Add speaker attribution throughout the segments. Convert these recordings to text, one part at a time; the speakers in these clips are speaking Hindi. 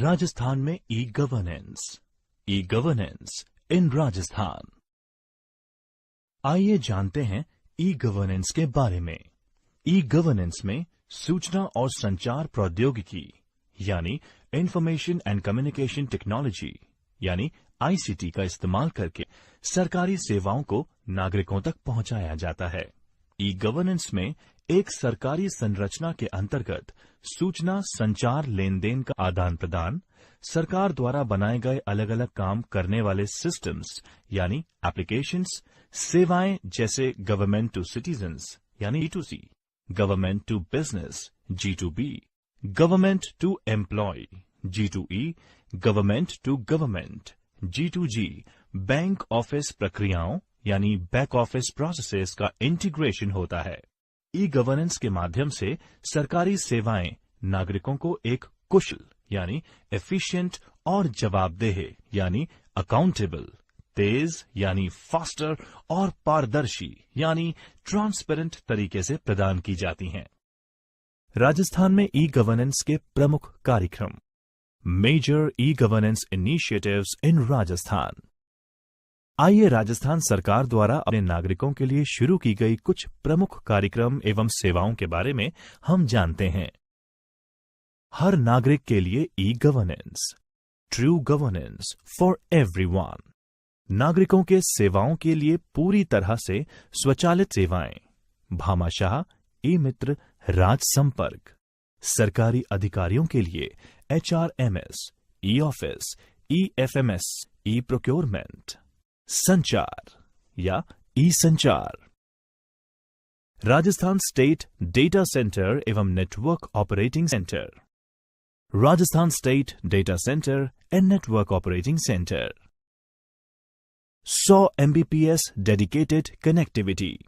Speaker 1: राजस्थान में ई गवर्नेंस इन राजस्थान। आइए जानते हैं ई गवर्नेंस के बारे में। ई गवर्नेंस में सूचना और संचार प्रौद्योगिकी यानी इंफॉर्मेशन एंड कम्युनिकेशन टेक्नोलॉजी यानी आईसीटी का इस्तेमाल करके सरकारी सेवाओं को नागरिकों तक पहुंचाया जाता है। ई गवर्नेंस में एक सरकारी संरचना के अंतर्गत सूचना संचार लेन देन का आदान प्रदान, सरकार द्वारा बनाए गए अलग अलग काम करने वाले सिस्टम्स यानी एप्लीकेशंस, सेवाएं जैसे गवर्नमेंट टू सिटीजन्स यानी G2C, government to business G2B, government to employ G2E, government to government G2G, bank office प्रक्रियाओं यानी बैक ऑफिस प्रोसेसेस का इंटीग्रेशन होता है। ई गवर्नेंस के माध्यम से सरकारी सेवाएं नागरिकों को एक कुशल यानी एफिशिएंट और जवाबदेह यानी अकाउंटेबल, तेज यानी फास्टर और पारदर्शी यानी ट्रांसपेरेंट तरीके से प्रदान की जाती हैं। राजस्थान में ई गवर्नेंस के प्रमुख कार्यक्रम। मेजर ई गवर्नेंस इनिशिएटिव्स इन राजस्थान। आइए राजस्थान सरकार द्वारा अपने नागरिकों के लिए शुरू की गई कुछ प्रमुख कार्यक्रम एवं सेवाओं के बारे में हम जानते हैं। हर नागरिक के लिए e governance, true governance for everyone. नागरिकों के सेवाओं के लिए पूरी तरह से स्वचालित सेवाएं, भामाशाह, ई मित्र, राज संपर्क। सरकारी अधिकारियों के लिए HRMS, E office, E FMS, E procurement. Sanchar या E Sanchar. Rajasthan state data centre एवं network operating centre, Rajasthan state data centre and network operating centre. 100 Mbps dedicated connectivity,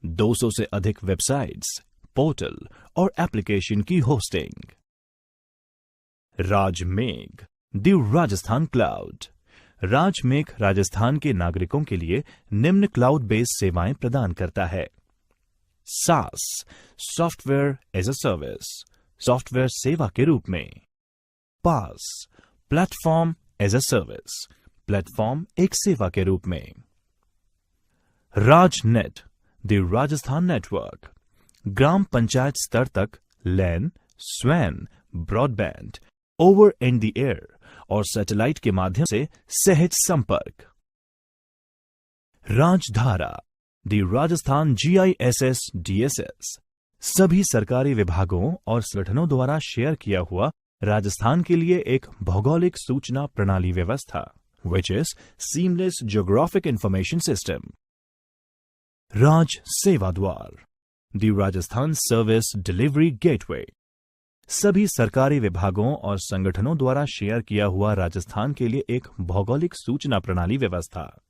Speaker 1: 200 से अधिक वेबसाइट्स, पोर्टल और एप्लीकेशन की hosting. RajMegh, the Rajasthan cloud. RajMegh Rajasthan के नागरिकों के लिए निम्न क्लाउड बेस्ड सेवाएं प्रदान करता है। SaaS, software as a service, software सेवा के रूप में। PaaS, platform as a service, platform एक सेवा के रूप में। RajNet, the Rajasthan network. ग्राम पंचायत स्तर तक लैन, स्वैन, broadband, over and the air और सैटेलाइट के माध्यम से सहज संपर्क। Rajdhara, the Rajasthan GISS DSS। सभी सरकारी विभागों और संगठनों द्वारा शेयर किया हुआ राजस्थान के लिए एक भौगोलिक सूचना प्रणाली व्यवस्था, which is seamless geographic information system। राज सेवा द्वार, the Rajasthan service delivery gateway. सभी सरकारी विभागों और संगठनों द्वारा शेयर किया हुआ राजस्थान के लिए एक भौगोलिक सूचना प्रणाली व्यवस्था।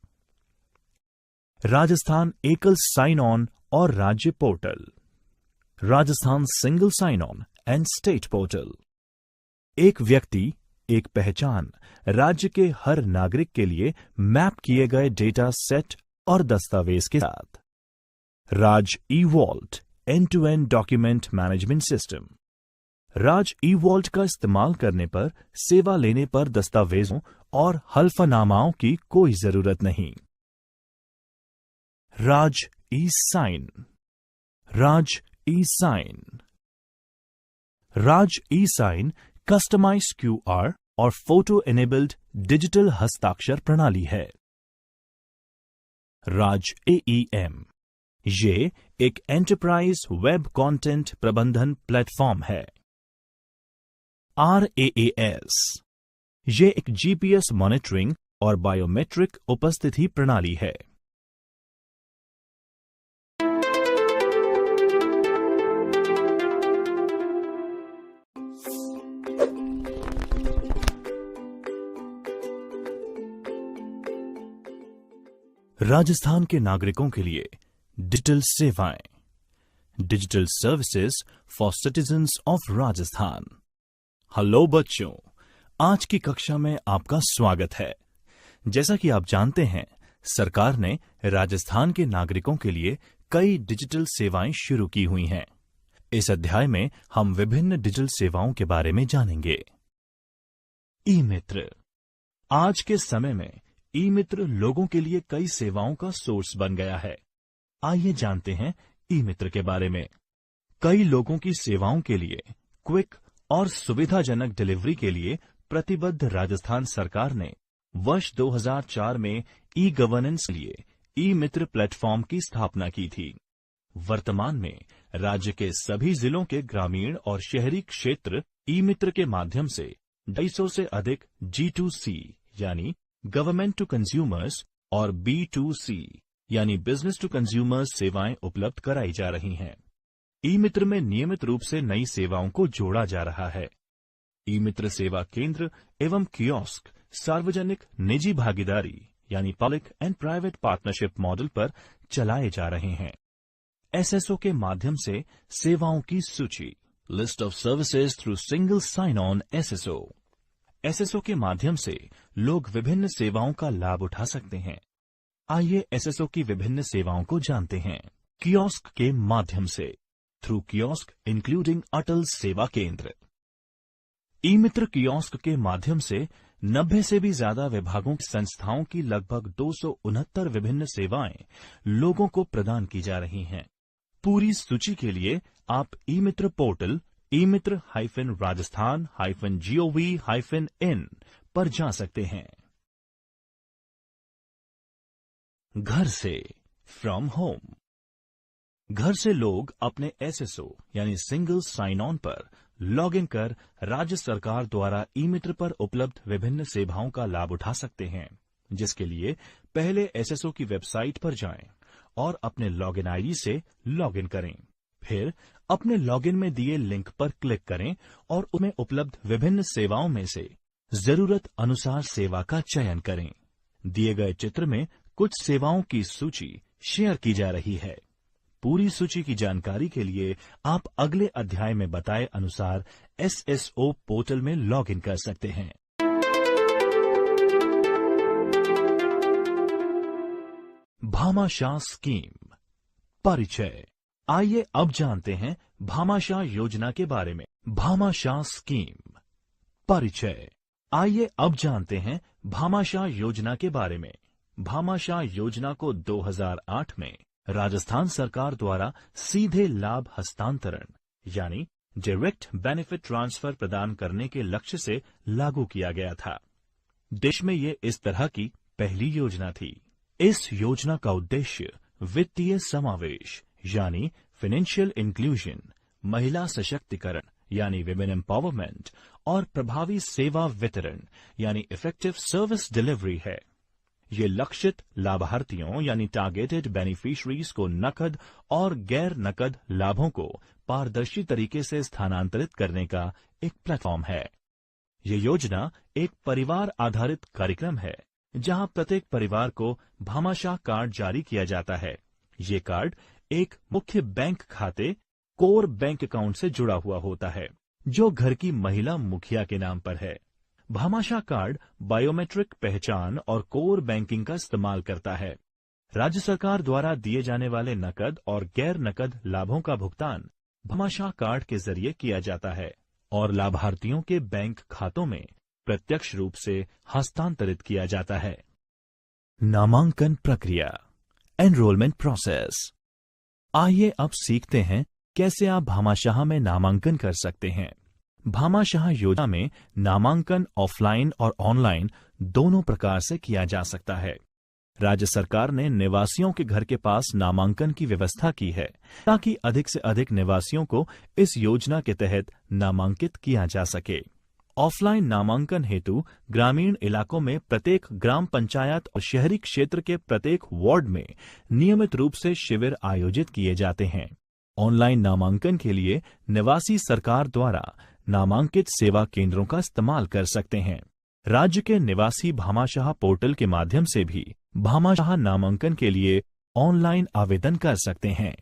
Speaker 1: राजस्थान एकल साइन ऑन और राज्य portal, Rajasthan single sign on and state portal. एक व्यक्ति एक पहचान, राज्य के हर नागरिक के लिए मैप किए गए डेटा सेट और दस्तावेज के साथ। Raj E vault, end to end document management system. Raj E vault का इस्तेमाल करने पर सेवा लेने पर दस्तावेजों और हल्फनामाओं की कोई जरूरत नहीं। राज ई साइन, राज ई साइन। राज ई साइन कस्टमाइज्ड QR और फोटो एनेबल्ड डिजिटल हस्ताक्षर प्रणाली है। राज AEM, ये एक एंटरप्राइज वेब कंटेंट प्रबंधन प्लेटफॉर्म है। RAAS, ये एक GPS मॉनिटरिंग और बायोमेट्रिक उपस्थिति प्रणाली है। राजस्थान के नागरिकों के लिए डिजिटल सेवाएं, digital services for citizens of Rajasthan. Hello बच्चों, आज की कक्षा में आपका स्वागत है। जैसा कि आप जानते हैं, सरकार ने राजस्थान के नागरिकों के लिए कई डिजिटल सेवाएं शुरू की हुई हैं। इस अध्याय में हम विभिन्न डिजिटल सेवाओं के बारे में जानेंगे। ई मित्र। आज के समय में ई मित्र लोगों के लिए कई सेवाओं का सोर्स बन गया है। आइए जानते हैं ई मित्र के बारे में। कई लोगों की सेवाओं के लिए क्विक और सुविधाजनक डिलीवरी के लिए प्रतिबद्ध राजस्थान सरकार ने वर्ष 2004 में ई गवर्नेंस के लिए ई मित्र प्लेटफॉर्म की स्थापना की थी। वर्तमान में राज्य के सभी जिलों के ग्रामीण और शहरी क्षेत्र ई मित्र के माध्यम से 250 से अधिक G2C यानी गवर्नमेंट टू कंज्यूमर्स और B2C यानी बिजनेस टू कंज्यूमर्स सेवाएं उपलब्ध कराई जा रही हैं। ई मित्र में नियमित रूप से नई सेवाओं को जोड़ा जा रहा है। ई मित्र सेवा केंद्र एवं कियोस्क सार्वजनिक निजी भागीदारी यानी public and private partnership model पर चलाए जा रहे हैं। एसएसओ के माध्यम से सेवाओं की सूची, list of services through single sign on SSO. SSO के माध्यम से लोग विभिन्न सेवाओं का लाभ उठा सकते हैं। आइए एसएसओ की विभिन्न सेवाओं को जानते हैं। कियोस्क के माध्यम से, थ्रू कियोस्क इंक्लूडिंग अटल सेवा केंद्र। ई मित्र कियोस्क के माध्यम से 90 से भी ज्यादा विभागों की संस्थाओं की लगभग 269 विभिन्न सेवाएं लोगों को प्रदान की जा रही हैं। पूरी सूची के लिए आप ई मित्र पोर्टल eMitra-Rajasthan-gov-in पर जा सकते हैं। घर से, फ्रॉम होम। घर से लोग अपने एसएसओ यानी सिंगल साइन ऑन पर लॉग इन कर राज्य सरकार द्वारा ई मित्र पर उपलब्ध विभिन्न सेवाओं का लाभ उठा सकते हैं, जिसके लिए पहले एसएसओ की वेबसाइट पर जाएं और अपने लॉगिन आईडी से लॉगिन करें। फिर अपने लॉगिन में दिए लिंक पर क्लिक करें और उसमें उपलब्ध विभिन्न सेवाओं में से जरूरत अनुसार सेवा का चयन करें। दिए गए चित्र में कुछ सेवाओं की सूची शेयर की जा रही है। पूरी सूची की जानकारी के लिए आप अगले अध्याय में बताए अनुसार एसएसओ पोर्टल में लॉगिन कर सकते हैं। भामाशाह स्कीम परिचय। आइए अब जानते हैं भामाशाह योजना के बारे में। भामाशाह स्कीम परिचय। आइए अब जानते हैं भामाशाह योजना के बारे में। भामाशाह योजना को 2008 में राजस्थान सरकार द्वारा सीधे लाभ हस्तांतरण यानी डायरेक्ट बेनिफिट ट्रांसफर प्रदान करने के लक्ष्य से लागू किया गया था। देश में ये इस तरह की पहली योजना थी। इस योजना का उद्देश्य वित्तीय समावेश यानी फाइनेंशियल इंक्लूजन, महिला सशक्तिकरण यानी विमेन एम्पावरमेंट और प्रभावी सेवा वितरण यानी इफेक्टिव सर्विस डिलीवरी है। ये लक्षित लाभार्थियों यानी टारगेटेड बेनिफिशरीज को नकद और गैर नकद लाभों को पारदर्शी तरीके से स्थानांतरित करने का एक प्लेटफॉर्म है। ये योजना एक परिवार आधारित कार्यक्रम है, जहां प्रत्येक परिवार को भामाशाह कार्ड जारी किया जाता है। ये कार्ड एक मुख्य बैंक खाते कोर बैंक अकाउंट से जुड़ा हुआ होता है, जो घर की महिला मुखिया के नाम पर है। भामाशाह कार्ड बायोमेट्रिक पहचान और कोर बैंकिंग का इस्तेमाल करता है। राज्य सरकार द्वारा दिए जाने वाले नकद और गैर नकद लाभों का भुगतान भामाशाह कार्ड के जरिए किया जाता है और लाभार्थियों के बैंक खातों में प्रत्यक्ष रूप से हस्तांतरित किया जाता है। नामांकन प्रक्रिया, एनरोलमेंट प्रोसेस। आइए अब सीखते हैं कैसे आप भामाशाह में नामांकन कर सकते हैं। भामाशाह योजना में नामांकन ऑफलाइन और ऑनलाइन दोनों प्रकार से किया जा सकता है। राज्य सरकार ने निवासियों के घर के पास नामांकन की व्यवस्था की है, ताकि अधिक से अधिक निवासियों को इस योजना के तहत नामांकित किया जा सके। ऑफलाइन नामांकन हेतु ग्रामीण इलाकों में प्रत्येक ग्राम पंचायत और शहरी क्षेत्र के प्रत्येक वार्ड में नियमित रूप से शिविर आयोजित किए जाते हैं। ऑनलाइन नामांकन के लिए निवासी सरकार द्वारा नामांकित सेवा केंद्रों का इस्तेमाल कर सकते हैं। राज्य के निवासी भामाशाह पोर्टल के माध्यम से भी भामाशाह नामांकन के लिए ऑनलाइन आवेदन कर सकते हैं।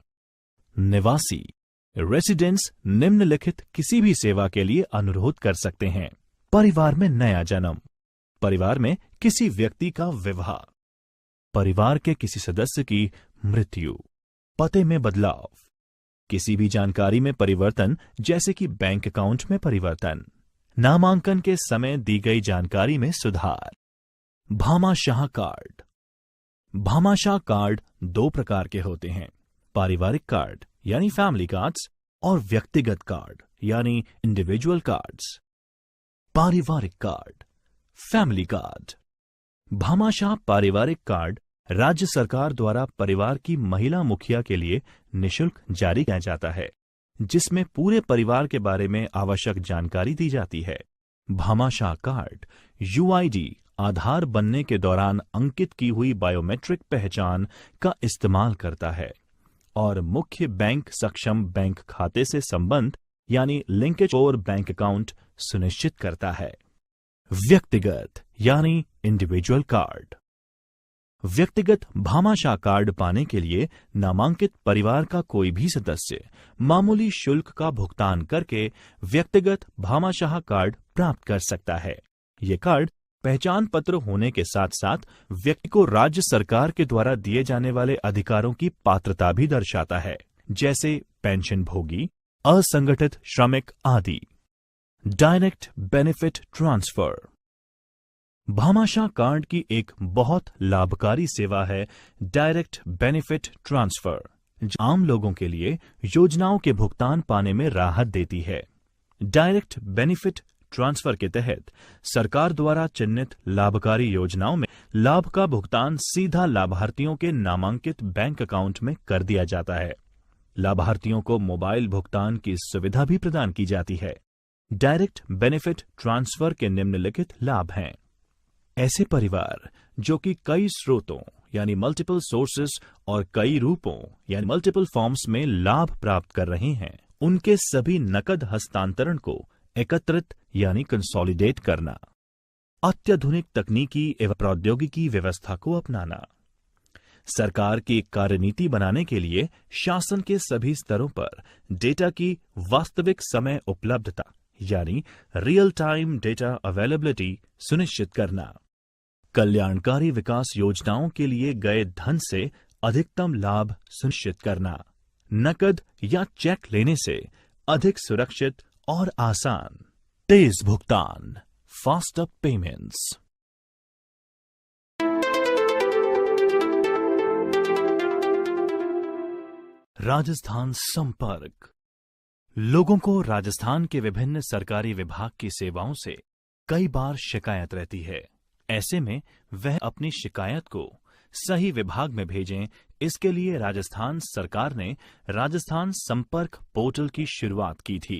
Speaker 1: निवासी रेसिडेंट्स निम्नलिखित किसी भी सेवा के लिए अनुरोध कर सकते हैं। परिवार में नया जन्म, परिवार में किसी व्यक्ति का विवाह, परिवार के किसी सदस्य की मृत्यु, पते में बदलाव, किसी भी जानकारी में परिवर्तन जैसे कि बैंक अकाउंट में परिवर्तन, नामांकन के समय दी गई जानकारी में सुधार। भामाशाह कार्ड। भामाशाह कार्ड दो प्रकार के होते हैं, पारिवारिक कार्ड यानी फैमिली कार्ड्स और व्यक्तिगत कार्ड यानी इंडिविजुअल कार्ड्स। पारिवारिक कार्ड, फैमिली कार्ड। भामाशाह पारिवारिक कार्ड राज्य सरकार द्वारा परिवार की महिला मुखिया के लिए निःशुल्क जारी किया जाता है, जिसमें पूरे परिवार के बारे में आवश्यक जानकारी दी जाती है। भामाशाह कार्ड यूआईडी आधार बनने के दौरान अंकित की हुई बायोमेट्रिक पहचान का इस्तेमाल करता है और मुख्य बैंक सक्षम बैंक खाते से संबंध यानी लिंकेज और बैंक अकाउंट सुनिश्चित करता है। व्यक्तिगत यानी इंडिविजुअल कार्ड। व्यक्तिगत भामाशाह कार्ड पाने के लिए नामांकित परिवार का कोई भी सदस्य मामूली शुल्क का भुगतान करके व्यक्तिगत भामाशाह कार्ड प्राप्त कर सकता है। ये कार्ड पहचान पत्र होने के साथ साथ व्यक्ति को राज्य सरकार के द्वारा दिए जाने वाले अधिकारों की पात्रता भी दर्शाता है, जैसे पेंशन भोगी, असंगठित श्रमिक आदि। Direct benefit transfer. Bhamashah card की एक बहुत लाभकारी सेवा है डायरेक्ट बेनिफिट ट्रांसफर, जो आम लोगों के लिए योजनाओं के भुगतान पाने में राहत देती है। डायरेक्ट बेनिफिट ट्रांसफर के तहत सरकार द्वारा चिन्हित लाभकारी योजनाओं में लाभ का भुगतान सीधा लाभार्थियों के नामांकित बैंक अकाउंट में कर दिया जाता है। लाभार्थियों को मोबाइल भुगतान की सुविधा भी प्रदान की जाती है। डायरेक्ट बेनिफिट ट्रांसफर के निम्नलिखित लाभ हैं। ऐसे परिवार जो कि कई स्रोतों यानी मल्टीपल सोर्सेस और कई रूपों यानी मल्टीपल फॉर्म्स में लाभ प्राप्त कर रहे हैं, उनके सभी नकद हस्तांतरण को एकत्रित यानी कंसोलिडेट करना। अत्याधुनिक तकनीकी एवं प्रौद्योगिकी व्यवस्था को अपनाना। सरकार की कार्यनीति बनाने के लिए शासन के सभी स्तरों पर डेटा की वास्तविक समय उपलब्धता यानी रियल टाइम डेटा अवेलेबिलिटी सुनिश्चित करना। कल्याणकारी विकास योजनाओं के लिए गए धन से अधिकतम लाभ सुनिश्चित करना। नकद या चेक लेने से अधिक सुरक्षित और आसान। तेज भुगतान, फास्टर पेमेंट्स। राजस्थान संपर्क। लोगों को राजस्थान के विभिन्न सरकारी विभाग की सेवाओं से कई बार शिकायत रहती है। ऐसे में वह अपनी शिकायत को सही विभाग में भेजें, इसके लिए राजस्थान सरकार ने राजस्थान संपर्क पोर्टल की शुरुआत की थी।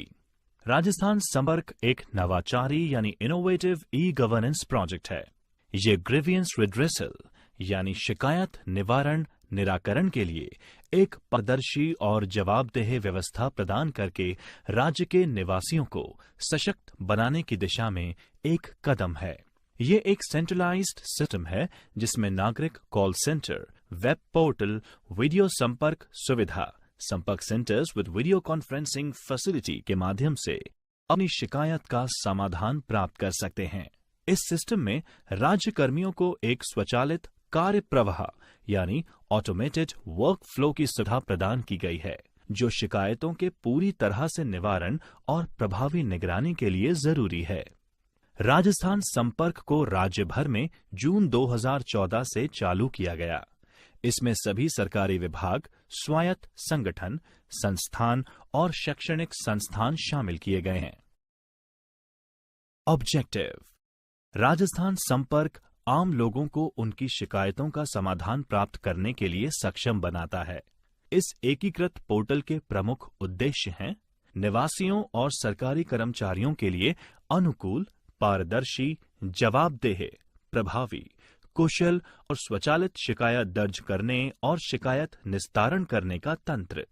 Speaker 1: राजस्थान संपर्क एक नवाचारी यानी इनोवेटिव ई गवर्नेंस प्रोजेक्ट है। ये ग्रीवियंस रिड्रेसल यानी शिकायत निवारण निराकरण के लिए एक पारदर्शी और जवाबदेह व्यवस्था प्रदान करके राज्य के निवासियों को सशक्त बनाने की दिशा में एक कदम है। ये एक सेंट्रलाइज्ड सिस्टम है जिसमें नागरिक call centre, web portal, video संपर्क सुविधा, संपर्क centres with video conferencing facility के माध्यम से अपनी शिकायत का समाधान प्राप्त कर सकते हैं। इस सिस्टम में राज्य कर्मियों को एक स्वचालित कार्य प्रवाह यानी ऑटोमेटेड वर्क फ्लो की सुविधा प्रदान की गई है, जो शिकायतों के पूरी तरह से निवारण और प्रभावी निगरानी के लिए जरूरी है। राजस्थान संपर्क को राज्य भर में जून 2014 से चालू किया गया। इसमें सभी सरकारी विभाग, स्वायत्त संगठन, संस्थान और शैक्षणिक संस्थान शामिल किए गए हैं। ऑब्जेक्टिव: राजस्थान संपर्क आम लोगों को उनकी शिकायतों का समाधान प्राप्त करने के लिए सक्षम बनाता है। इस एकीकृत पोर्टल के प्रमुख उद्देश्य हैं: निवासियों और सरकारी कर्मचारियों के लिए अनुकूल, पारदर्शी, जवाबदेह, प्रभावी, कुशल और स्वचालित शिकायत दर्ज करने और शिकायत निस्तारण करने का तंत्र।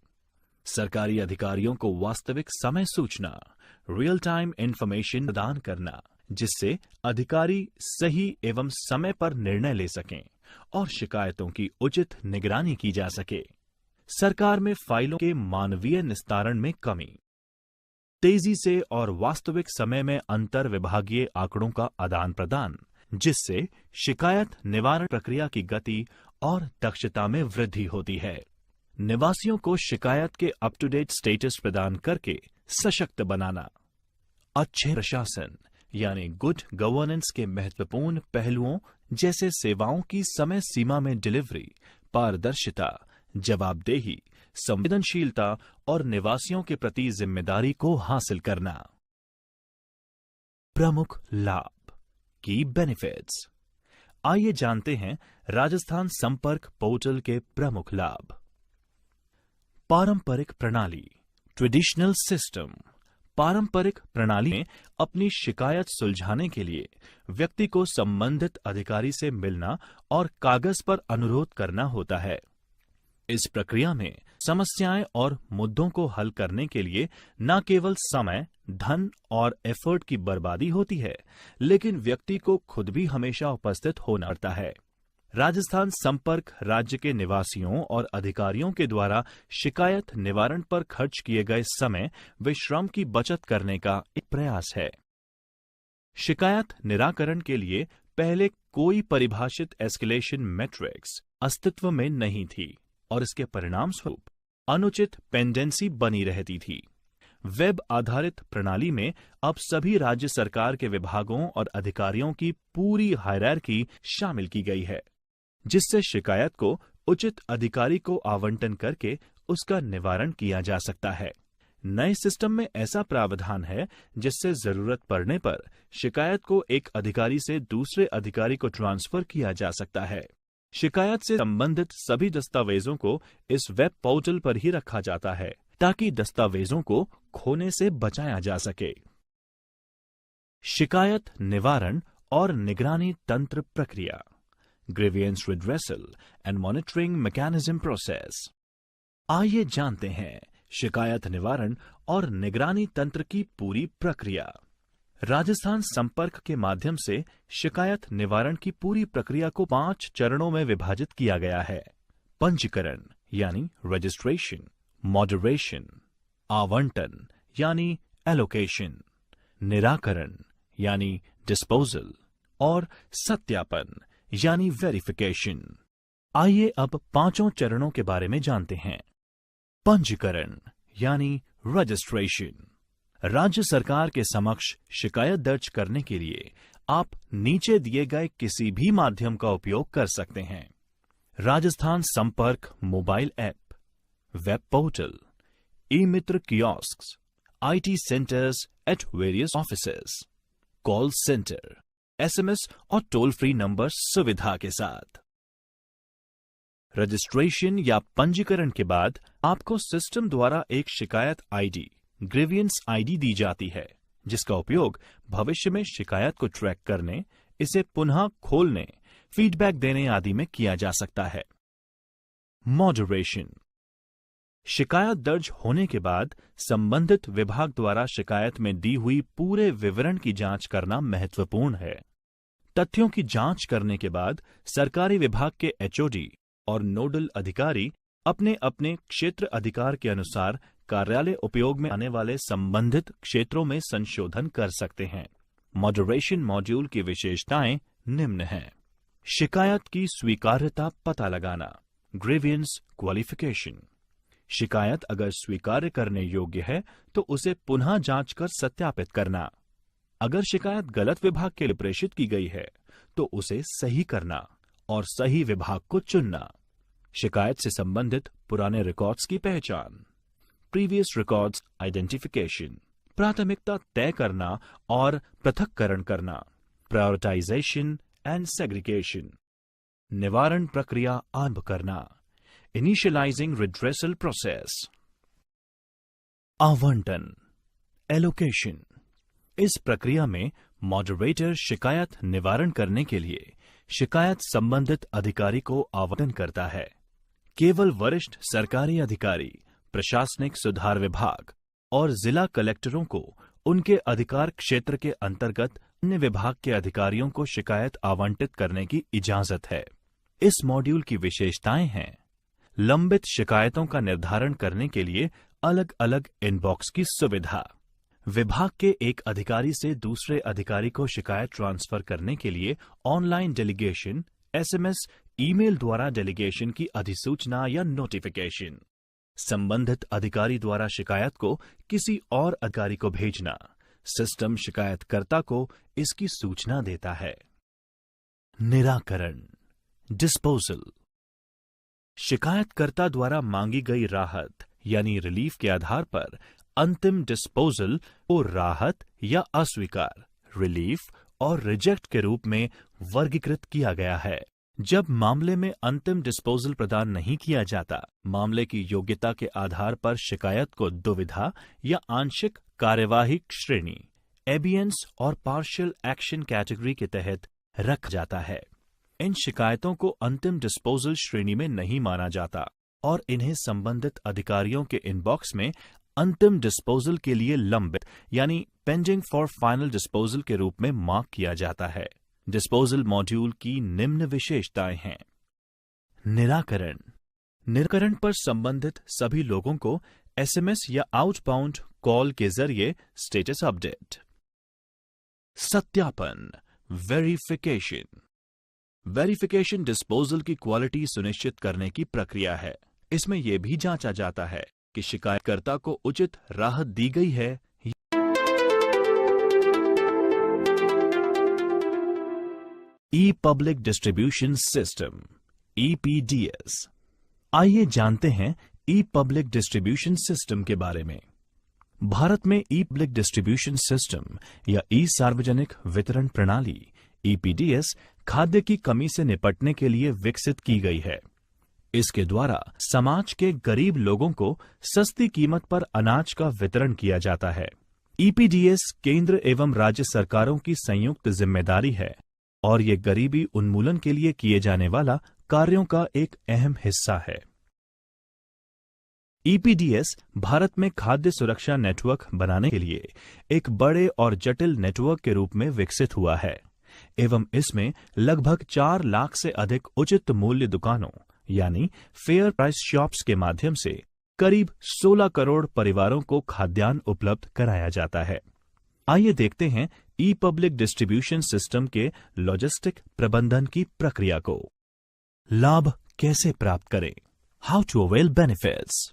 Speaker 1: सरकारी अधिकारियों को वास्तविक समय सूचना, रियल टाइम इंफॉर्मेशन प्रदान करना, जिससे अधिकारी सही एवं समय पर निर्णय ले सकें और शिकायतों की उचित निगरानी की जा सके। सरकार में फाइलों के मानवीय निस्तारण में कमी, तेजी से और वास्तविक समय में अंतर विभागीय आंकड़ों का आदान प्रदान, जिससे शिकायत निवारण प्रक्रिया की गति और दक्षता में वृद्धि होती है। निवासियों को शिकायत के अप टू डेट स्टेटस प्रदान करके सशक्त बनाना। अच्छे प्रशासन यानी गुड गवर्नेंस के महत्वपूर्ण पहलुओं जैसे सेवाओं की समय सीमा में डिलीवरी, पारदर्शिता, जवाबदेही, संवेदनशीलता और निवासियों के प्रति जिम्मेदारी को हासिल करना। प्रमुख लाभ की बेनिफिट्स। आइए जानते हैं राजस्थान संपर्क पोर्टल के प्रमुख लाभ। पारंपरिक प्रणाली, ट्रेडिशनल सिस्टम। पारंपरिक प्रणाली में अपनी शिकायत सुलझाने के लिए व्यक्ति को संबंधित अधिकारी से मिलना और कागज पर अनुरोध करना होता है। इस प्रक्रिया में समस्याएं और मुद्दों को हल करने के लिए न केवल समय, धन और एफर्ट की बर्बादी होती है, लेकिन व्यक्ति को खुद भी हमेशा उपस्थित होना पड़ता है। राजस्थान संपर्क राज्य के निवासियों और अधिकारियों के द्वारा शिकायत निवारण पर खर्च किए गए समय व श्रम की बचत करने का एक प्रयास है। शिकायत निराकरण के लिए पहले कोई परिभाषित एस्केलेशन मैट्रिक्स अस्तित्व में नहीं थी और इसके परिणाम स्वरूप अनुचित पेंडेंसी बनी रहती थी। वेब आधारित प्रणाली में अब सभी राज्य सरकार के विभागों और अधिकारियों की पूरी हायरार्की शामिल की गई है, जिससे शिकायत को उचित अधिकारी को आवंटन करके उसका निवारण किया जा सकता है। नए सिस्टम में ऐसा प्रावधान है जिससे जरूरत पड़ने पर शिकायत को एक अधिकारी से दूसरे अधिकारी को ट्रांसफर किया जा सकता है। शिकायत से संबंधित सभी दस्तावेजों को इस वेब पोर्टल पर ही रखा जाता है ताकि दस्तावेजों को खोने से बचाया जा सके। शिकायत निवारण और निगरानी तंत्र प्रक्रिया, grievance redressal and monitoring mechanism process. आइए जानते हैं शिकायत निवारण और निगरानी तंत्र की पूरी प्रक्रिया। राजस्थान संपर्क के माध्यम से शिकायत निवारण की पूरी प्रक्रिया को 5 चरणों में विभाजित किया गया है। पंजीकरण यानी रजिस्ट्रेशन, मॉडरेशन, आवंटन यानी एलोकेशन, निराकरण यानी डिस्पोजल और सत्यापन यानी वेरिफिकेशन। आइए अब 5 चरणों के बारे में जानते हैं। पंजीकरण यानी रजिस्ट्रेशन। राज्य सरकार के समक्ष शिकायत दर्ज करने के लिए आप नीचे दिए गए किसी भी माध्यम का उपयोग कर सकते हैं। Rajasthan Sampark mobile app, web portal, eMitra kiosks, IT centres at various offices, call centre, SMS और टोल फ्री नंबर सुविधा के साथ। रजिस्ट्रेशन या पंजीकरण के बाद आपको सिस्टम द्वारा एक शिकायत ID, ग्रीवियंस ID दी जाती है, जिसका उपयोग भविष्य में शिकायत को ट्रैक करने, इसे पुनः खोलने, फीडबैक देने आदि में किया जा सकता है। मॉडरेशन। शिकायत दर्ज होने के बाद संबंधित विभाग द्वारा शिकायत में दी हुई पूरे विवरण की जांच करना महत्वपूर्ण है। तथ्यों की जांच करने के बाद सरकारी विभाग के HOD और नोडल अधिकारी अपने अपने क्षेत्र अधिकार के अनुसार कार्यालय उपयोग में आने वाले संबंधित क्षेत्रों में संशोधन कर सकते हैं। मॉडरेशन मॉड्यूल की विशेषताएं निम्न हैं। शिकायत की स्वीकार्यता पता लगाना, ग्रीवियंस क्वालिफिकेशन। शिकायत अगर स्वीकार्य करने योग्य है तो उसे पुनः जांच कर सत्यापित करना। अगर शिकायत गलत विभाग के लिए प्रेषित की गई है तो उसे सही करना और सही विभाग को चुनना। शिकायत से संबंधित पुराने रिकॉर्ड्स की पहचान, प्रीवियस रिकॉर्ड्स आइडेंटिफिकेशन। प्राथमिकता तय करना और पृथक्करण करना, प्रायोरिटाइजेशन एंड सेग्रीगेशन। निवारण प्रक्रिया आरंभ करना, इनिशियलाइजिंग रिड्रेसल प्रोसेस। आवंटन, एलोकेशन। इस प्रक्रिया में मॉडरेटर शिकायत निवारण करने के लिए शिकायत संबंधित अधिकारी को आवंटन करता है। केवल वरिष्ठ सरकारी अधिकारी, प्रशासनिक सुधार विभाग और जिला कलेक्टरों को उनके अधिकार क्षेत्र के अंतर्गत अन्य विभाग के अधिकारियों को शिकायत आवंटित करने की इजाजत है। इस मॉड्यूल की विशेषताएं हैं: लंबित शिकायतों का निर्धारण करने के लिए अलग अलग इनबॉक्स की सुविधा, विभाग के एक अधिकारी से दूसरे अधिकारी को शिकायत ट्रांसफर करने के लिए ऑनलाइन डेलीगेशन, SMS, ईमेल द्वारा डेलीगेशन की अधिसूचना या नोटिफिकेशन, संबंधित अधिकारी द्वारा शिकायत को किसी और अधिकारी को भेजना, सिस्टम शिकायतकर्ता को इसकी सूचना देता है। निराकरण, डिस्पोजल। शिकायतकर्ता द्वारा मांगी गई राहत यानी रिलीफ के आधार पर अंतिम डिस्पोजल को राहत या अस्वीकार, रिलीफ और रिजेक्ट के रूप में वर्गीकृत किया गया है। जब मामले में अंतिम डिस्पोजल प्रदान नहीं किया जाता, मामले की योग्यता के आधार पर शिकायत को दुविधा या आंशिक कार्यवाही श्रेणी, एबियंस और पार्शियल एक्शन कैटेगरी के तहत रखा जाता है। इन शिकायतों को अंतिम डिस्पोजल श्रेणी में नहीं माना जाता और इन्हें संबंधित अधिकारियों के इनबॉक्स में अंतिम डिस्पोजल के लिए लंबित यानी पेंडिंग फॉर फाइनल डिस्पोजल के रूप में मार्क किया जाता है। डिस्पोजल मॉड्यूल की निम्न विशेषताएं हैं। निराकरण। निराकरण पर संबंधित सभी लोगों को एसएमएस या आउटबाउंड कॉल के जरिए स्टेटस अपडेट। सत्यापन, वेरिफिकेशन। वेरिफिकेशन डिस्पोजल की क्वालिटी सुनिश्चित करने की प्रक्रिया है। इसमें यह भी जांचा जाता है कि शिकायतकर्ता को उचित राहत दी गई है। ई पब्लिक डिस्ट्रीब्यूशन सिस्टम, ईपीडीएस। आइए जानते हैं ई पब्लिक डिस्ट्रीब्यूशन सिस्टम के बारे में। भारत में ई पब्लिक डिस्ट्रीब्यूशन सिस्टम या ई सार्वजनिक वितरण प्रणाली ईपीडीएस खाद्य की कमी से निपटने के लिए विकसित की गई है। इसके द्वारा समाज के गरीब लोगों को सस्ती कीमत पर अनाज का वितरण किया जाता है। ईपीडीएस केंद्र एवं राज्य सरकारों की संयुक्त जिम्मेदारी है और ये गरीबी उन्मूलन के लिए किए जाने वाला कार्यों का एक अहम हिस्सा है। ईपीडीएस भारत में खाद्य सुरक्षा नेटवर्क बनाने के लिए एक बड़े और जटिल नेटवर्क के रूप में विकसित हुआ है एवं इसमें लगभग 4 लाख से अधिक उचित मूल्य दुकानों यानी फेयर प्राइस शॉप्स के माध्यम से करीब 16 करोड़ परिवारों को खाद्यान्न उपलब्ध कराया जाता है। आइए देखते हैं ई पब्लिक डिस्ट्रीब्यूशन सिस्टम के लॉजिस्टिक प्रबंधन की प्रक्रिया को। लाभ कैसे प्राप्त करें? How to avail benefits.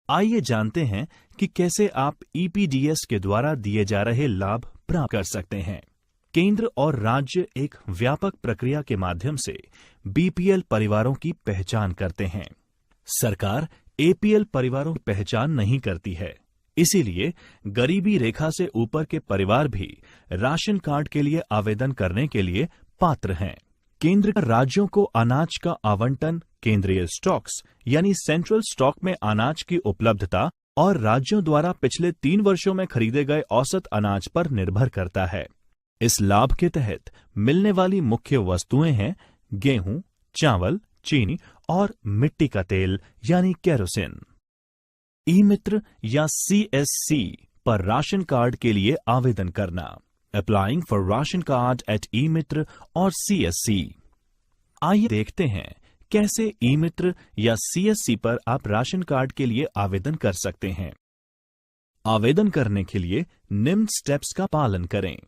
Speaker 1: आइए जानते हैं कि कैसे आप ईपीडीएस के द्वारा दिए जा रहे लाभ प्राप्त कर सकते हैं। केंद्र और राज्य एक व्यापक प्रक्रिया के माध्यम से बीपीएल परिवारों की पहचान करते हैं। सरकार एपीएल परिवारों की पहचान नहीं करती है, इसीलिए गरीबी रेखा से ऊपर के परिवार भी राशन कार्ड के लिए आवेदन करने के लिए पात्र हैं। केंद्र राज्यों को अनाज का आवंटन केंद्रीय स्टॉक्स यानी सेंट्रल स्टॉक में अनाज की उपलब्धता और राज्यों द्वारा पिछले 3 वर्षों में खरीदे गए औसत अनाज पर निर्भर करता है। इस लाभ के तहत मिलने वाली मुख्य वस्तुएं हैं गेहूं, चावल, चीनी और मिट्टी का तेल यानी केरोसिन। ई मित्र या सीएससी पर राशन कार्ड के लिए आवेदन करना। Applying for ration card at E Mitra और सीएससी। आइए देखते हैं कैसे ई मित्र या सीएससी पर आप राशन कार्ड के लिए आवेदन कर सकते हैं। आवेदन करने के लिए निम्न स्टेप्स का पालन करें।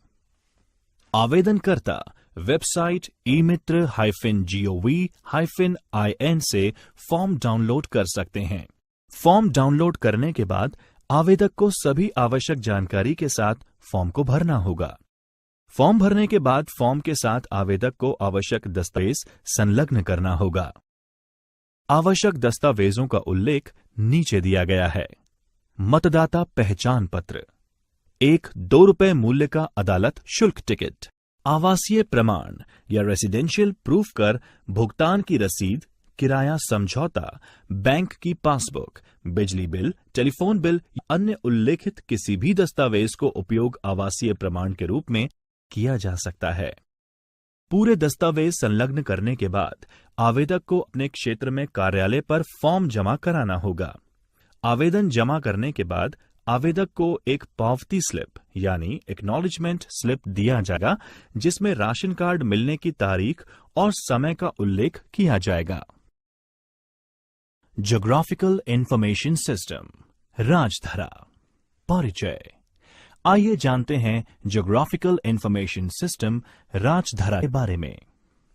Speaker 1: आवेदनकर्ता वेबसाइट eMitra-gov-in से फॉर्म डाउनलोड कर सकते हैं। फॉर्म डाउनलोड करने के बाद आवेदक को सभी आवश्यक जानकारी के साथ फॉर्म को भरना होगा। फॉर्म भरने के बाद फॉर्म के साथ आवेदक को आवश्यक दस्तावेज संलग्न करना होगा। आवश्यक दस्तावेजों का उल्लेख नीचे दिया गया है। मतदाता पहचान पत्र, एक 2 रुपए मूल्य का अदालत शुल्क टिकट, आवासीय प्रमाण या रेसिडेंशियल प्रूफ कर भुगतान की रसीद, किराया समझौता, बैंक की पासबुक, बिजली बिल, टेलीफोन बिल, अन्य उल्लेखित किसी भी दस्तावेज को उपयोग आवासीय प्रमाण के रूप में किया जा सकता है। पूरे दस्तावेज संलग्न करने के बाद आवेदक को अपने क्षेत्र में कार्यालय पर फॉर्म जमा कराना होगा। आवेदन जमा करने के बाद आवेदक को एक पावती स्लिप यानी एक्नॉलेजमेंट स्लिप दिया जाएगा, जिसमें राशन कार्ड मिलने की तारीख और समय का उल्लेख किया जाएगा। Geographical information system Rajdhara. परिचय। आइए जानते हैं ज्योग्राफिकल इंफॉर्मेशन सिस्टम राजधरा के बारे में।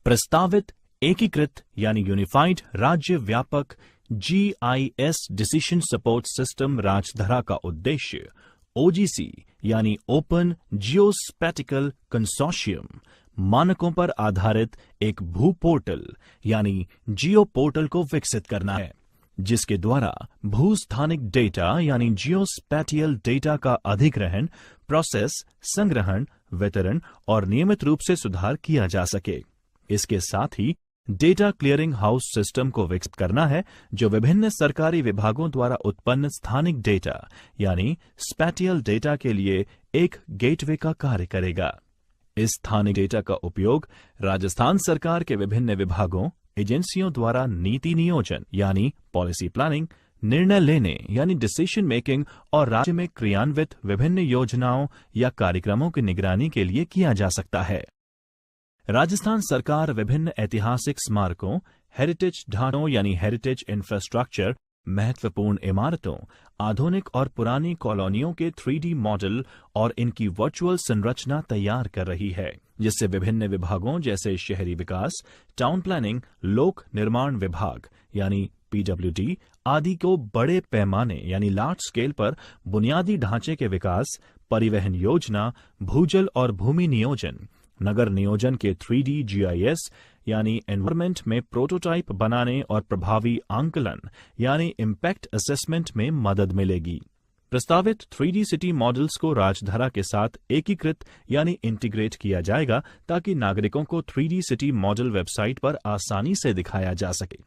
Speaker 1: प्रस्तावित एकीकृत यानी यूनिफाइड राज्य व्यापक GIS डिसीजन सपोर्ट सिस्टम राजधरा का उद्देश्य OGC यानी ओपन जियोस्पैटिकल कंसोर्शियम मानकों पर आधारित एक भू पोर्टल यानी जियो पोर्टल को विकसित करना है, जिसके द्वारा भूस्थानिक डेटा यानी जियोस्पैटियल डेटा का अधिग्रहण, प्रोसेस, संग्रहण, वितरण और नियमित रूप से सुधार किया जा सके। इसके साथ ही डेटा क्लियरिंग हाउस सिस्टम को विकसित करना है, जो विभिन्न सरकारी विभागों द्वारा उत्पन्न स्थानिक डेटा यानी स्पैटियल डेटा के लिए एक गेटवे का कार्य करेगा। इस स्थानिक डेटा का उपयोग राजस्थान सरकार के विभिन्न विभागों, एजेंसियों द्वारा नीति नियोजन यानी पॉलिसी प्लानिंग, निर्णय लेने यानी डिसीजन मेकिंग और राज्य में क्रियान्वित विभिन्न योजनाओं या कार्यक्रमों की निगरानी के लिए किया जा सकता है। राजस्थान सरकार विभिन्न ऐतिहासिक स्मारकों, हेरिटेज ढांचों यानी हेरिटेज इंफ्रास्ट्रक्चर, महत्वपूर्ण इमारतों, आधुनिक और पुरानी कॉलोनियों के 3D मॉडल और इनकी वर्चुअल संरचना तैयार कर रही है, जिससे विभिन्न विभागों जैसे शहरी विकास, टाउन प्लानिंग, लोक निर्माण विभाग यानी PWD आदि को बड़े पैमाने यानी लार्ज स्केल पर बुनियादी ढांचे के विकास, परिवहन योजना, भूजल और भूमि नियोजन, नगर नियोजन के 3D GIS यानी एनवायरमेंट में प्रोटोटाइप बनाने और प्रभावी आंकलन यानी इम्पैक्ट असेसमेंट में मदद मिलेगी। प्रस्तावित 3D सिटी मॉडल्स को राजधारा के साथ एकीकृत यानी इंटीग्रेट किया जाएगा, ताकि नागरिकों को 3D सिटी मॉडल वेबसाइट पर आसानी से दिखाया जा सके।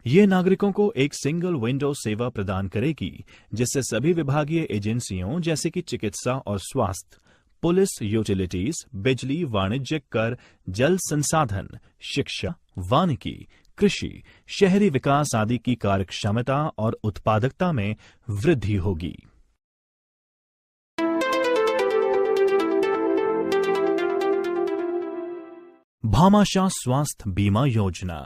Speaker 1: ये नागरिकों को एक सिंगल विंडो सेवा प्रदान करेगी, जिससे सभी विभागीय एजेंसियों जैसे कि चिकित्सा और स्वास्थ्य, पुलिस, यूटिलिटीज, बिजली, वाणिज्यिक कर, जल संसाधन, शिक्षा, वानिकी, कृषि, शहरी विकास आदि की कार्यक्षमता और उत्पादकता में वृद्धि होगी। भामाशाह स्वास्थ्य बीमा योजना।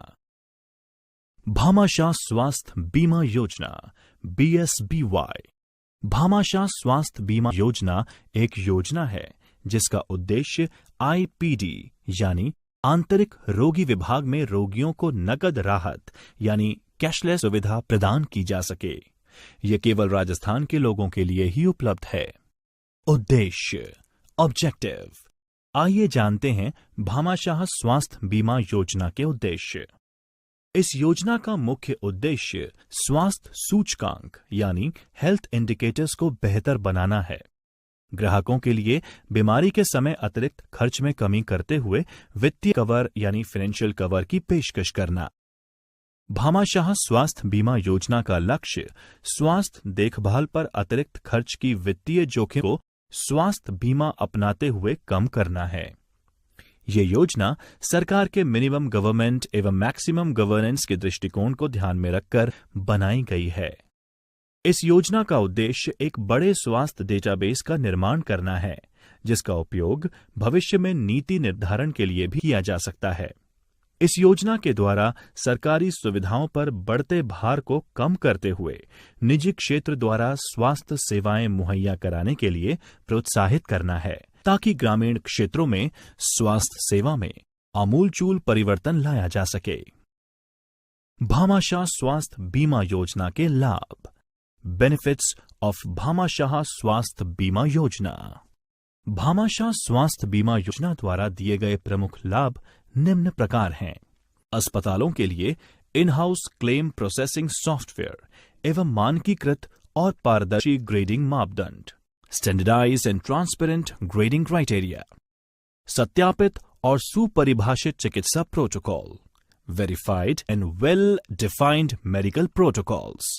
Speaker 1: भामाशाह स्वास्थ्य बीमा योजना BSBY। भामाशाह स्वास्थ्य बीमा योजना एक योजना है जिसका उद्देश्य IPD यानी आंतरिक रोगी विभाग में रोगियों को नकद राहत यानी कैशलेस सुविधा प्रदान की जा सके। यह केवल राजस्थान के लोगों के लिए ही उपलब्ध है। उद्देश्य, ऑब्जेक्टिव। आइए जानते हैं भामाशाह स्वास्थ्य बीमा योजना के उद्देश्य। इस योजना का मुख्य उद्देश्य स्वास्थ्य सूचकांक यानी हेल्थ इंडिकेटर्स को बेहतर बनाना है, ग्राहकों के लिए बीमारी के समय अतिरिक्त खर्च में कमी करते हुए वित्तीय कवर यानी फाइनेंशियल कवर की पेशकश करना। भामाशाह स्वास्थ्य बीमा योजना का लक्ष्य स्वास्थ्य देखभाल पर अतिरिक्त खर्च की वित्तीय जोखिम को स्वास्थ्य बीमा अपनाते हुए कम करना है। ये योजना सरकार के मिनिमम गवर्नमेंट एवं मैक्सिमम गवर्नेंस के दृष्टिकोण को ध्यान में रखकर बनाई गई है। इस योजना का उद्देश्य एक बड़े स्वास्थ्य डेटाबेस का निर्माण करना है, जिसका उपयोग भविष्य में नीति निर्धारण के लिए भी किया जा सकता है। इस योजना के द्वारा सरकारी सुविधाओं पर बढ़ते भार को कम करते हुए निजी क्षेत्र द्वारा स्वास्थ्य सेवाएं मुहैया कराने के लिए प्रोत्साहित करना है, ताकि ग्रामीण क्षेत्रों में स्वास्थ्य सेवा में आमूलचूल परिवर्तन लाया जा सके। भामाशाह स्वास्थ्य बीमा योजना के लाभ। बेनिफिट्स ऑफ भामाशाह स्वास्थ्य बीमा योजना। भामाशाह स्वास्थ्य बीमा योजना द्वारा दिए गए प्रमुख लाभ निम्न प्रकार हैं। अस्पतालों के लिए in house claim processing software एवं मानकीकृत और पारदर्शी ग्रेडिंग मापदंड, standardised and transparent grading criteria, सत्यापित और सुपरिभाषित चिकित्सा protocol, verified and well defined medical protocols.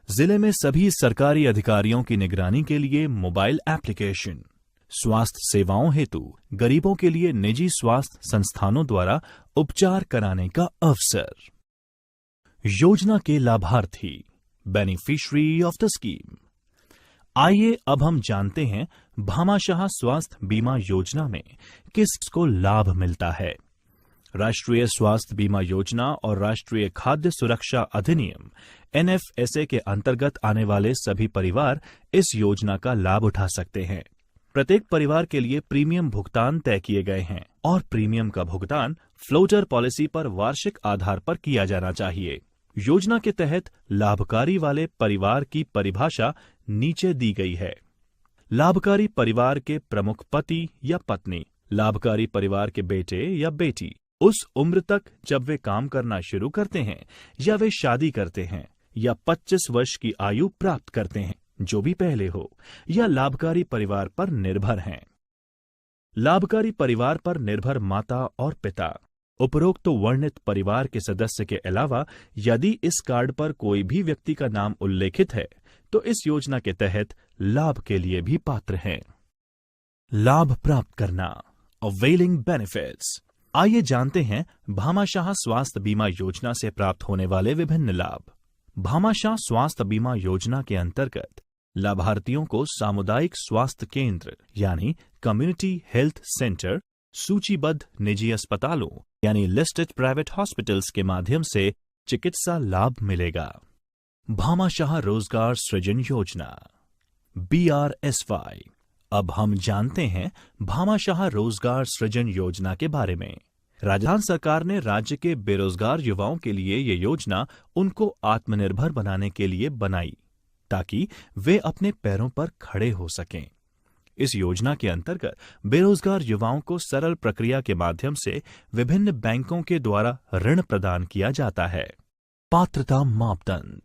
Speaker 1: जिले में सभी सरकारी अधिकारियों की निगरानी के लिए मोबाइल एप्लीकेशन। स्वास्थ्य सेवाओं हेतु गरीबों के लिए निजी स्वास्थ्य संस्थानों द्वारा उपचार कराने का अवसर। योजना के लाभार्थी, बेनिफिशियरी ऑफ द स्कीम। आइए अब हम जानते हैं भामाशाह स्वास्थ्य बीमा योजना में किसको लाभ मिलता है। राष्ट्रीय स्वास्थ्य बीमा योजना और राष्ट्रीय खाद्य सुरक्षा अधिनियम NFSA के अंतर्गत आने वाले सभी परिवार इस योजना का लाभ उठा सकते हैं। प्रत्येक परिवार के लिए प्रीमियम भुगतान तय किए गए हैं और प्रीमियम का भुगतान फ्लोटर पॉलिसी पर वार्षिक आधार पर किया जाना चाहिए। योजना के तहत लाभकारी वाले परिवार की परिभाषा नीचे दी गई है। लाभकारी परिवार के प्रमुख पति या पत्नी, लाभकारी परिवार के बेटे या बेटी उस उम्र तक जब वे काम करना शुरू करते हैं या वे शादी करते हैं या 25 वर्ष की आयु प्राप्त करते हैं, जो भी पहले हो, या लाभकारी परिवार पर निर्भर हैं। लाभकारी परिवार पर निर्भर माता और पिता, उपरोक्त वर्णित परिवार के सदस्य के अलावा यदि इस कार्ड पर कोई भी व्यक्ति का नाम उल्लेखित है तो इस योजना के तहत लाभ के लिए भी पात्र हैं। लाभ प्राप्त करना, अवेलिंग बेनिफिट्स। आइए जानते हैं भामाशाह स्वास्थ्य बीमा योजना से प्राप्त होने वाले विभिन्न लाभ। भामाशाह स्वास्थ्य बीमा योजना के अंतर्गत लाभार्थियों को सामुदायिक स्वास्थ्य केंद्र यानी कम्युनिटी हेल्थ सेंटर, सूचीबद्ध निजी अस्पतालों यानी लिस्टेड प्राइवेट हॉस्पिटल्स के माध्यम से चिकित्सा लाभ मिलेगा। भामाशाह रोजगार सृजन योजना BRSY। अब हम जानते हैं भामाशाह रोजगार सृजन योजना के बारे में। राजस्थान सरकार ने राज्य के बेरोजगार युवाओं के लिए ये योजना उनको आत्मनिर्भर बनाने के लिए बनाई ताकि वे अपने पैरों पर खड़े हो सकें। इस योजना के अंतर्गत बेरोजगार युवाओं को सरल प्रक्रिया के माध्यम से विभिन्न बैंकों के द्वारा ऋण प्रदान किया जाता है। पात्रता मापदंड,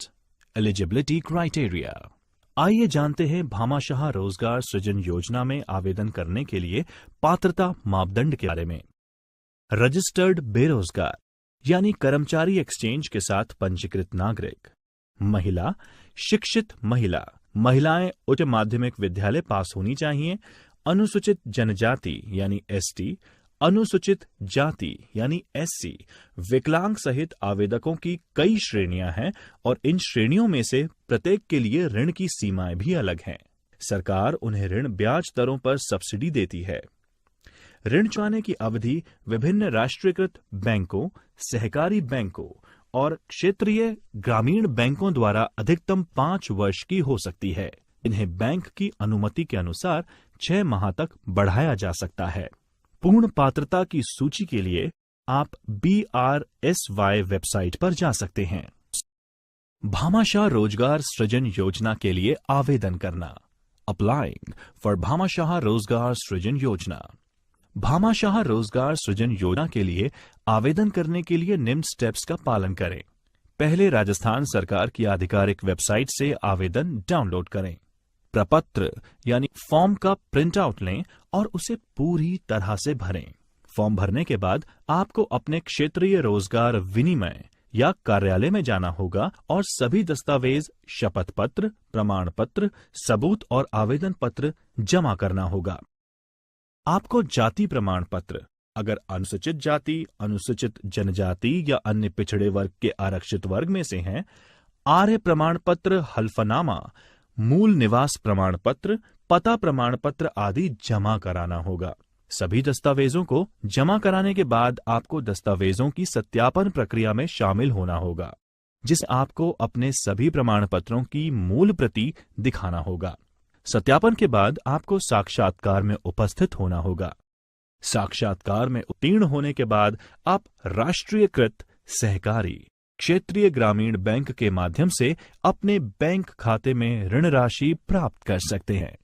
Speaker 1: एलिजिबिलिटी क्राइटेरिया। आइए जानते हैं भामाशाह रोजगार सृजन योजना में आवेदन करने के लिए पात्रता मापदंड के बारे में। रजिस्टर्ड बेरोजगार यानी कर्मचारी एक्सचेंज के साथ पंजीकृत नागरिक, महिला, शिक्षित महिला, महिलाएं उच्च माध्यमिक विद्यालय पास होनी चाहिए, अनुसूचित जनजाति यानी ST, अनुसूचित जाति यानी SC, विकलांग सहित आवेदकों की कई श्रेणियां हैं और इन श्रेणियों में से प्रत्येक के लिए ऋण की सीमाएं भी अलग हैं। सरकार उन्हें ऋण ब्याज दरों पर सब्सिडी देती है। ऋण चुकाने की अवधि विभिन्न राष्ट्रीयकृत बैंकों, सहकारी बैंकों और क्षेत्रीय ग्रामीण बैंकों द्वारा अधिकतम 5 वर्ष की हो सकती है। इन्हें बैंक की अनुमति के अनुसार 6 माह तक बढ़ाया जा सकता है। पूर्ण पात्रता की सूची के लिए आप BRSY वेबसाइट पर जा सकते हैं। भामाशाह रोजगार सृजन योजना के लिए आवेदन करना, अप्लाइंग फॉर भामाशाह रोजगार सृजन योजना। भामाशाह रोजगार सृजन योजना के लिए आवेदन करने के लिए निम्न स्टेप्स का पालन करें। पहले राजस्थान सरकार की आधिकारिक वेबसाइट से आवेदन डाउनलोड करें। प्रपत्र यानी फॉर्म का प्रिंट आउट लें और उसे पूरी तरह से भरें। फॉर्म भरने के बाद आपको अपने क्षेत्रीय रोजगार विनिमय या कार्यालय में जाना होगा और सभी दस्तावेज, शपथ पत्र, प्रमाण पत्र, सबूत और आवेदन पत्र जमा करना होगा। आपको जाति प्रमाण पत्र, अगर अनुसूचित जाति, अनुसूचित जनजाति या अन्य पिछड़े वर्ग के आरक्षित वर्ग में से हैं, आर्य प्रमाण पत्र, हल्फनामा, मूल निवास प्रमाण पत्र, पता प्रमाण पत्र आदि जमा कराना होगा। सभी दस्तावेजों को जमा कराने के बाद आपको दस्तावेजों की सत्यापन प्रक्रिया में शामिल होना होगा, जिसे आपको अपने सभी प्रमाण पत्रों की मूल प्रति दिखाना होगा। सत्यापन के बाद आपको साक्षात्कार में उपस्थित होना होगा। साक्षात्कार में उत्तीर्ण होने के बाद आप राष्ट्रीयकृत सहकारी क्षेत्रीय ग्रामीण बैंक के माध्यम से अपने बैंक खाते में ऋण राशि प्राप्त कर सकते हैं।